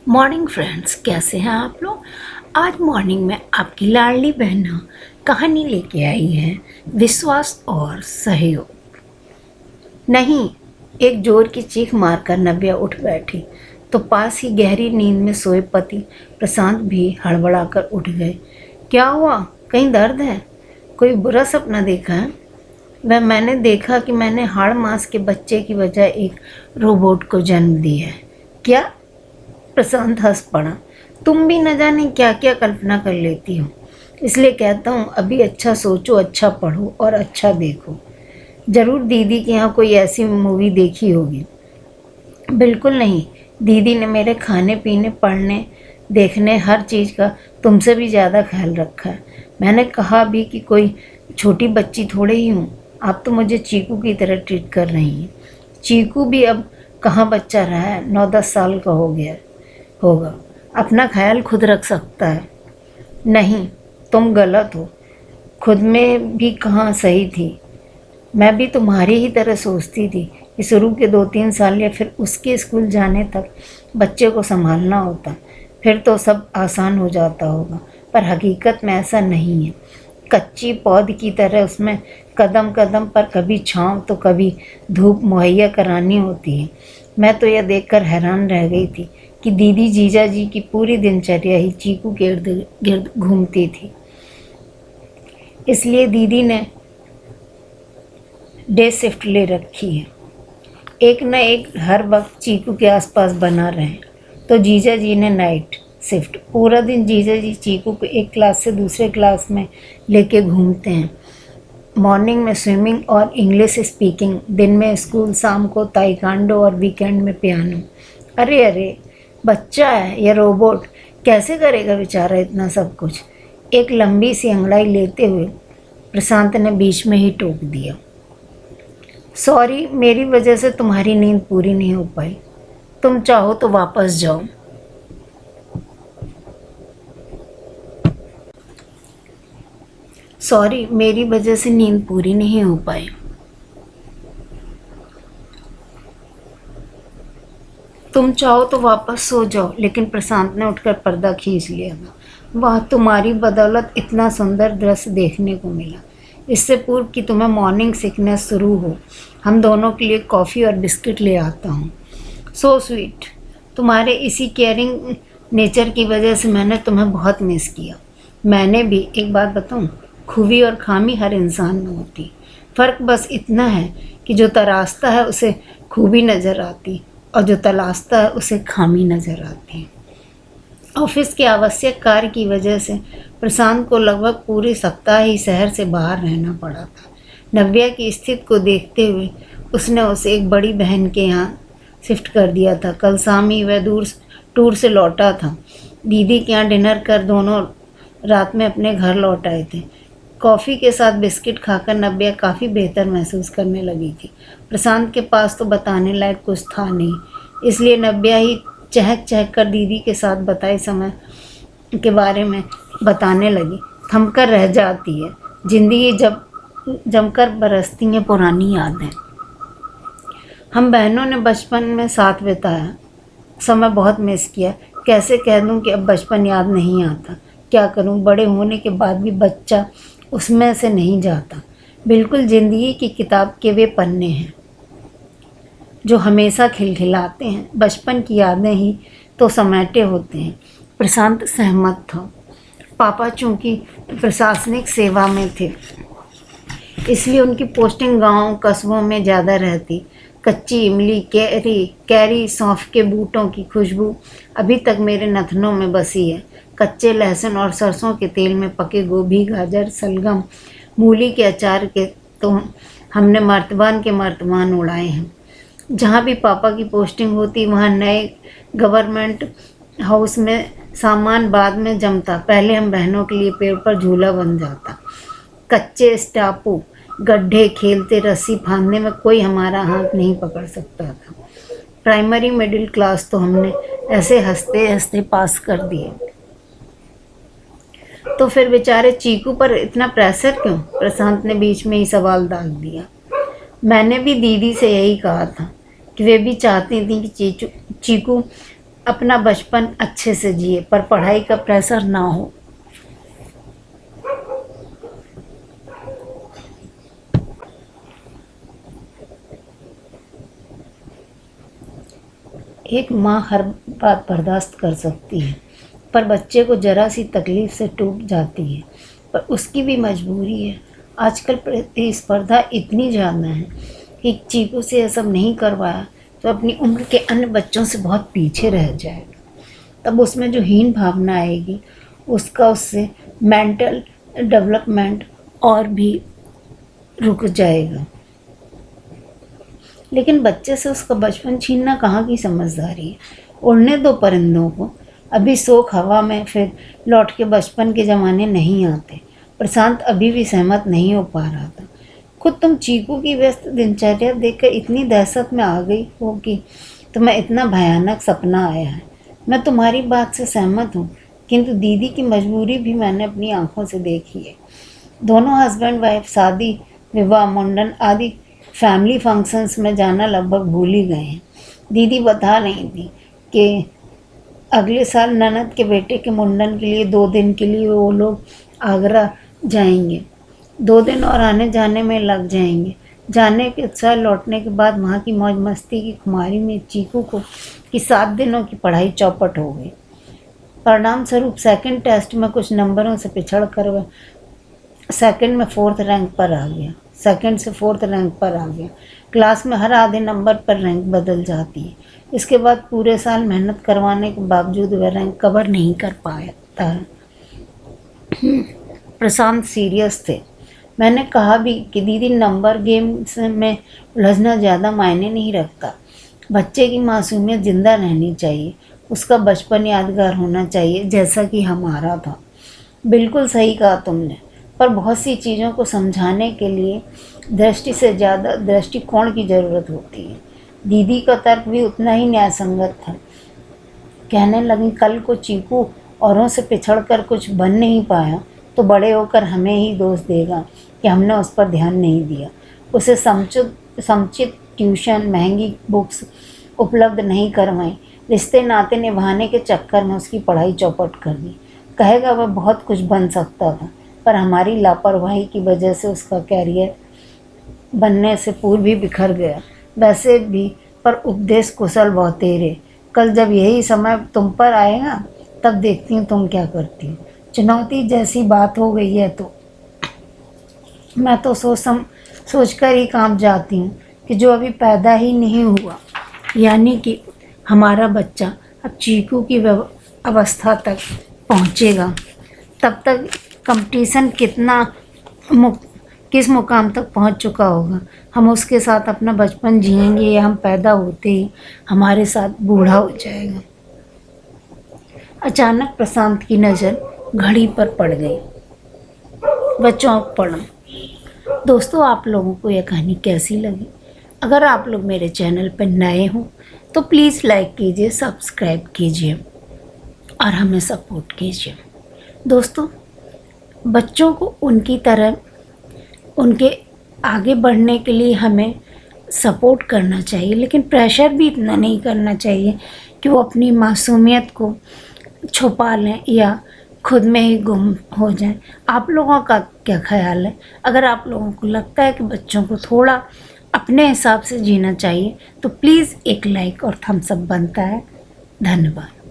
Morning friends, कैसे हैं आप लोग। आज मॉर्निंग में आपकी लाडली बहना कहानी लेके आई है, विश्वास और सहयोग। नहीं, एक जोर की चीख मारकर नव्या उठ बैठी तो पास ही गहरी नींद में सोए पति प्रशांत भी हड़बड़ाकर उठ गए। क्या हुआ? कहीं दर्द है? कोई बुरा सपना देखा है? वह मैंने देखा कि मैंने हाड़ मांस के बच्चे की वजह एक रोबोट को जन्म दिया है। क्या? प्रशांत हंस पड़ा। तुम भी न जाने क्या क्या कल्पना कर लेती हो, इसलिए कहता हूँ अभी अच्छा सोचो, अच्छा पढ़ो और अच्छा देखो। जरूर दीदी के यहाँ कोई ऐसी मूवी देखी होगी। बिल्कुल नहीं, दीदी ने मेरे खाने पीने पढ़ने देखने हर चीज़ का तुमसे भी ज़्यादा ख्याल रखा है। मैंने कहा भी कि कोई छोटी बच्ची थोड़े ही हूँ। आप तो मुझे चीकू की तरह ट्रीट कर रही हैं। चीकू भी अब कहाँ बच्चा रहा है, 9-10 साल का हो गया होगा, अपना ख्याल खुद रख सकता है। नहीं, तुम गलत हो। खुद में भी कहाँ सही थी। मैं भी तुम्हारी ही तरह सोचती थी कि शुरू के 2-3 साल या फिर उसके स्कूल जाने तक बच्चे को संभालना होता, फिर तो सब आसान हो जाता होगा। पर हकीकत में ऐसा नहीं है। कच्ची पौध की तरह उसमें कदम कदम पर कभी छांव तो कभी धूप मुहैया करानी होती है। मैं तो यह देखकर हैरान रह गई थी कि दीदी जीजा जी की पूरी दिनचर्या ही चीकू के इर्द गिर्द घूमती थी। इसलिए दीदी ने डे शिफ्ट ले रखी है, एक न एक हर वक्त चीकू के आसपास बना रहे। तो जीजा जी ने नाइट शिफ्ट। पूरा दिन जीजा जी चीकू को एक क्लास से दूसरे क्लास में लेके घूमते हैं। मॉर्निंग में स्विमिंग और इंग्लिश स्पीकिंग, दिन में स्कूल, शाम को ताइक्वांडो और वीकेंड में पियानो। अरे अरे, बच्चा है या रोबोट, कैसे करेगा बेचारा इतना सब कुछ। एक लंबी सी अंगड़ाई लेते हुए प्रशांत ने बीच में ही टोक दिया। सॉरी, मेरी वजह से तुम्हारी नींद पूरी नहीं हो पाई। तुम चाहो तो वापस जाओ। सॉरी, मेरी वजह से नींद पूरी नहीं हो पाई। तुम चाहो तो वापस सो जाओ। लेकिन प्रशांत ने उठकर पर्दा खींच लिया था। वाह, तुम्हारी बदौलत इतना सुंदर दृश्य देखने को मिला। इससे पूर्व कि तुम्हें मॉर्निंग सिकनेस शुरू हो, हम दोनों के लिए कॉफ़ी और बिस्किट ले आता हूँ। So sweet. तुम्हारे इसी केयरिंग नेचर की वजह से मैंने तुम्हें बहुत मिस किया। मैंने भी। एक बात बताऊँ, खूबी और खामी हर इंसान में होती, फ़र्क बस इतना है कि जो तराशता है उसे खूबी नज़र आती और जो तलाशता है उसे खामी नज़र आती है। ऑफिस के आवश्यक कार्य की वजह से प्रशांत को लगभग पूरे सप्ताह ही शहर से बाहर रहना पड़ा था। नव्या की स्थिति को देखते हुए उसने उसे एक बड़ी बहन के यहाँ शिफ्ट कर दिया था। कल शाम ही वह दूर टूर से लौटा था। दीदी के यहाँ डिनर कर दोनों रात में अपने घर लौट आए थे। कॉफ़ी के साथ बिस्किट खाकर नव्या काफ़ी बेहतर महसूस करने लगी थी। प्रशांत के पास तो बताने लायक कुछ था नहीं, इसलिए नव्या ही चहक चहक कर दीदी के साथ बताए समय के बारे में बताने लगी। थमकर रह जाती है जिंदगी जब जमकर बरसती हैं पुरानी यादें। हम बहनों ने बचपन में साथ बिताया समय बहुत मिस किया। कैसे कह दूं कि अब बचपन याद नहीं आता। क्या करूं, बड़े होने के बाद भी बच्चा उसमें से नहीं जाता। बिल्कुल ज़िंदगी की किताब के वे पन्ने हैं जो हमेशा खिलखिलाते हैं। बचपन की यादें ही तो समेटे होते हैं। प्रशांत सहमत था। पापा चूँकि प्रशासनिक सेवा में थे, इसलिए उनकी पोस्टिंग गांव कस्बों में ज़्यादा रहती। कच्ची इमली, कैरी, सौंफ के बूटों की खुशबू अभी तक मेरे नथनों में बसी है। कच्चे लहसुन और सरसों के तेल में पके गोभी, गाजर, सलगम, मूली के अचार के तो हमने मर्तबान के मर्तबान उड़ाए हैं। जहाँ भी पापा की पोस्टिंग होती वहाँ नए गवर्नमेंट हाउस में सामान बाद में जमता। पहले हम बहनों के लिए पेड़ पर झूला बन जाता। कच्चे स्टापू गड्ढे खेलते, रस्सी फांदने में कोई हमारा हाथ नहीं पकड़ सकता था। प्राइमरी मिडिल क्लास तो हमने ऐसे हंसते हंसते पास कर दिए। तो फिर बेचारे चीकू पर इतना प्रेशर क्यों? प्रशांत ने बीच में ही सवाल डाल दिया। मैंने भी दीदी से यही कहा था कि वे भी चाहती थी कि चीकू अपना बचपन अच्छे से जिए, पर पढ़ाई का प्रेशर ना हो। एक माँ हर बात बर्दाश्त कर सकती है, पर बच्चे को ज़रा सी तकलीफ़ से टूट जाती है, पर उसकी भी मजबूरी है। आजकल प्रतिस्पर्धा इतनी ज़्यादा है कि चीकू से ये सब नहीं करवाया तो अपनी उम्र के अन्य बच्चों से बहुत पीछे रह जाएगा। तब उसमें जो हीन भावना आएगी, उसका उससे मेंटल डेवलपमेंट और भी रुक जाएगा। लेकिन बच्चे से उसका बचपन छीनना कहाँ की समझदारी है। उड़ने दो परिंदों को, अभी शौक हवा में, फिर लौट के बचपन के ज़माने नहीं आते। प्रशांत अभी भी सहमत नहीं हो पा रहा था। खुद तुम चीकू की व्यस्त दिनचर्या देखकर इतनी दहशत में आ गई हो कि तुम्हें इतना भयानक सपना आया है। मैं तुम्हारी बात से सहमत हूँ, किंतु दीदी की मजबूरी भी मैंने अपनी आंखों से देखी है। दोनों हस्बैंड वाइफ शादी, विवाह, मुंडन आदि फैमिली फंक्शंस में जाना लगभग भूल ही गए हैं। दीदी बता रही थी कि अगले साल ननद के बेटे के मुंडन के लिए 2 दिन के लिए वो लोग आगरा जाएंगे। 2 दिन और आने जाने में लग जाएंगे। जाने के उत्साह लौटने के बाद वहाँ की मौज मस्ती की खुमारी में चीकू को कि 7 दिनों की पढ़ाई चौपट हो गई। परिणाम स्वरूप सेकंड टेस्ट में कुछ नंबरों से पिछड़ कर वह सेकंड में 4th रैंक पर आ गया। सेकंड से 4th रैंक पर आ गया। क्लास में हर आधे नंबर पर रैंक बदल जाती है। इसके बाद पूरे साल मेहनत करवाने के बावजूद वह रैंक कवर नहीं कर पाता है। प्रशांत सीरियस थे। मैंने कहा भी कि दीदी नंबर गेम में उलझना ज़्यादा मायने नहीं रखता। बच्चे की मासूमियत जिंदा रहनी चाहिए, उसका बचपन यादगार होना चाहिए जैसा कि हमारा था। बिल्कुल सही कहा तुमने, पर बहुत सी चीज़ों को समझाने के लिए दृष्टि से ज़्यादा दृष्टिकोण की ज़रूरत होती है। दीदी का तर्क भी उतना ही न्यायसंगत था। कहने लगी, कल को चीकू औरों से पिछड़ कर कुछ बन नहीं पाया तो बड़े होकर हमें ही दोष देगा कि हमने उस पर ध्यान नहीं दिया, उसे समुचित ट्यूशन, महंगी बुक्स उपलब्ध नहीं करवाई, रिश्ते नाते निभाने के चक्कर में उसकी पढ़ाई चौपट कर दी। कहेगा वह बहुत कुछ बन सकता था, पर हमारी लापरवाही की वजह से उसका कैरियर बनने से पूर्व ही बिखर गया। वैसे भी पर उपदेश कुशल बहुत तेरे। कल जब यही समय तुम पर आएगा तब देखती हूँ तुम क्या करती हो। चुनौती जैसी बात हो गई है तो मैं तो सोच कर ही काम जाती हूँ कि जो अभी पैदा ही नहीं हुआ, यानी कि हमारा बच्चा अब चीकू की अवस्था तक पहुँचेगा, तब तक कंपटीशन किस मुकाम तक पहुंच चुका होगा। हम उसके साथ अपना बचपन जिएंगे या हम पैदा होते ही हमारे साथ बूढ़ा हो जाएगा। अचानक प्रशांत की नज़र घड़ी पर पड़ गई। वह चौंक पड़ा। दोस्तों, आप लोगों को यह कहानी कैसी लगी? अगर आप लोग मेरे चैनल पर नए हो तो प्लीज़ लाइक कीजिए, सब्सक्राइब कीजिए और हमें सपोर्ट कीजिए। दोस्तों, बच्चों को उनकी तरह उनके आगे बढ़ने के लिए हमें सपोर्ट करना चाहिए, लेकिन प्रेशर भी इतना नहीं करना चाहिए कि वो अपनी मासूमियत को छुपा लें या खुद में ही गुम हो जाएं। आप लोगों का क्या ख्याल है? अगर आप लोगों को लगता है कि बच्चों को थोड़ा अपने हिसाब से जीना चाहिए तो प्लीज़ एक लाइक और थम्स अप बनता है। धन्यवाद।